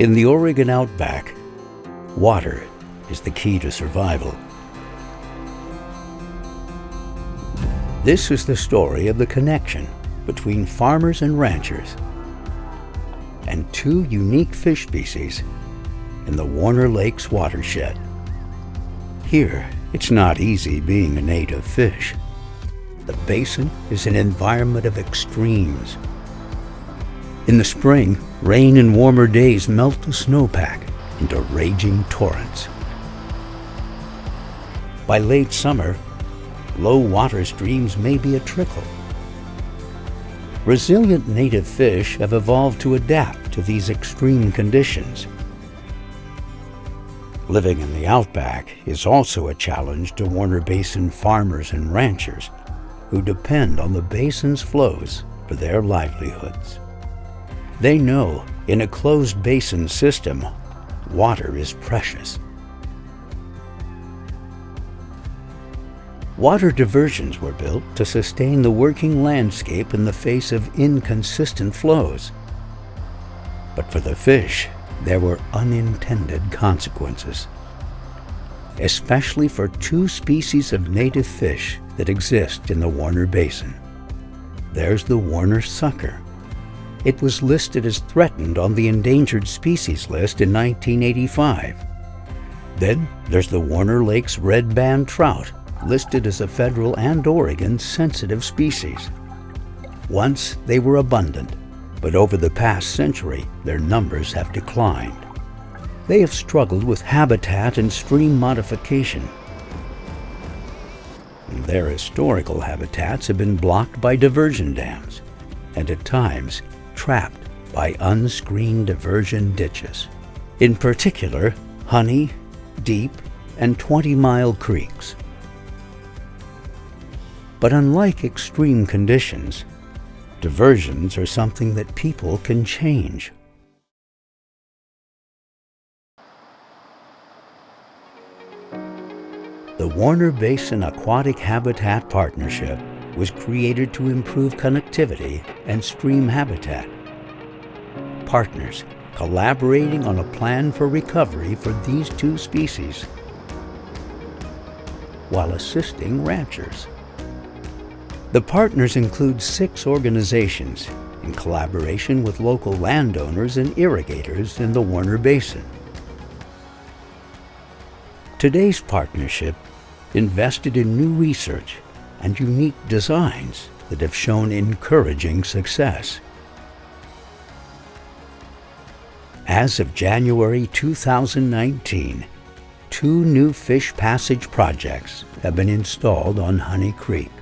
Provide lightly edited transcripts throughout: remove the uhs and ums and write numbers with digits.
In the Oregon outback, water is the key to survival. This is the story of the connection between farmers and ranchers and two unique fish species in the Warner Lakes Watershed. Here, it's not easy being a native fish. The Basin is an environment of extremes. In the spring, rain and warmer days melt the snowpack into raging torrents. By late summer, low water streams may be a trickle. Resilient native fish have evolved to adapt to these extreme conditions. Living in the outback is also a challenge to Warner Basin farmers and ranchers who depend on the basin's flows for their livelihoods. They know in a closed basin system, water is precious. Water diversions were built to sustain the working landscape in the face of inconsistent flows. But for the fish, there were unintended consequences, especially for two species of native fish that exist in the Warner Basin. There's the Warner sucker. It was listed as threatened on the Endangered Species list in 1985. Then there's the Warner Lakes Redband trout, listed as a federal and Oregon sensitive species. Once they were abundant, but over the past century, their numbers have declined. They have struggled with habitat and stream modification. Their historical habitats have been blocked by diversion dams, and at times trapped by unscreened diversion ditches. In particular, Honey, Deep, and 20-mile creeks. But unlike extreme conditions, diversions are something that people can change. The Warner Basin Aquatic Habitat Partnership was created to improve connectivity and stream habitat. Partners collaborating on a plan for recovery for these two species, while assisting ranchers. The partners include 6 organizations in collaboration with local landowners and irrigators in the Warner Basin. Today's partnership invested in new research and unique designs that have shown encouraging success. As of January 2019, 2 new fish passage projects have been installed on Honey Creek.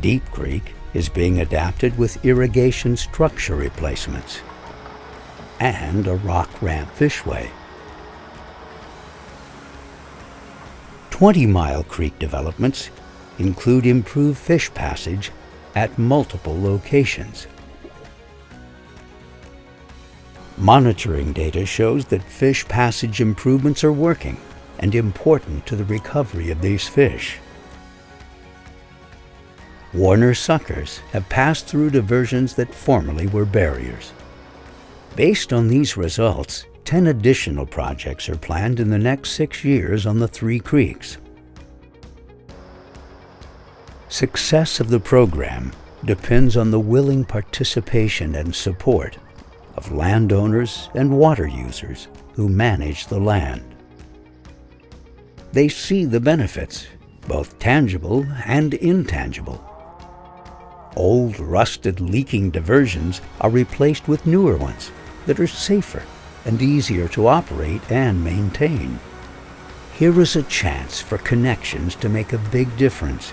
Deep Creek is being adapted with irrigation structure replacements and a rock ramp fishway. 20-mile creek developments include improved fish passage at multiple locations. Monitoring data shows that fish passage improvements are working and important to the recovery of these fish. Warner suckers have passed through diversions that formerly were barriers. Based on these results, 10 additional projects are planned in the next 6 years on the 3 creeks. Success of the program depends on the willing participation and support of landowners and water users who manage the land. They see the benefits, both tangible and intangible. Old, rusted, leaking diversions are replaced with newer ones that are safer and easier to operate and maintain. Here is a chance for connections to make a big difference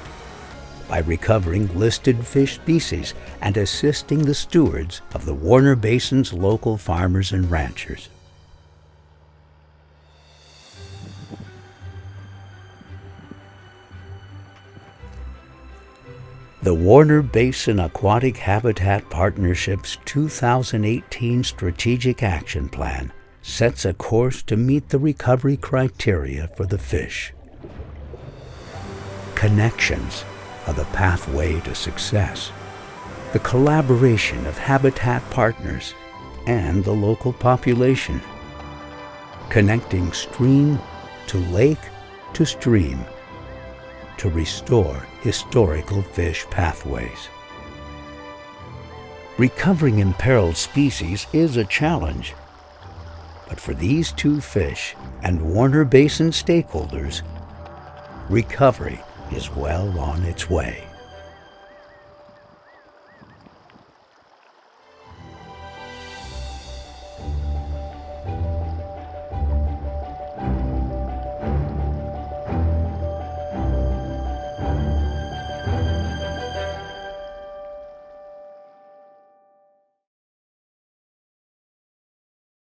by recovering listed fish species and assisting the stewards of the Warner Basin's local farmers and ranchers. The Warner Basin Aquatic Habitat Partnership's 2018 Strategic Action Plan sets a course to meet the recovery criteria for the fish. Connections are the pathway to success. The collaboration of habitat partners and the local population, connecting stream to lake to stream to restore historical fish pathways. Recovering imperiled species is a challenge, but for these two fish and Warner Basin stakeholders, recovery is well on its way.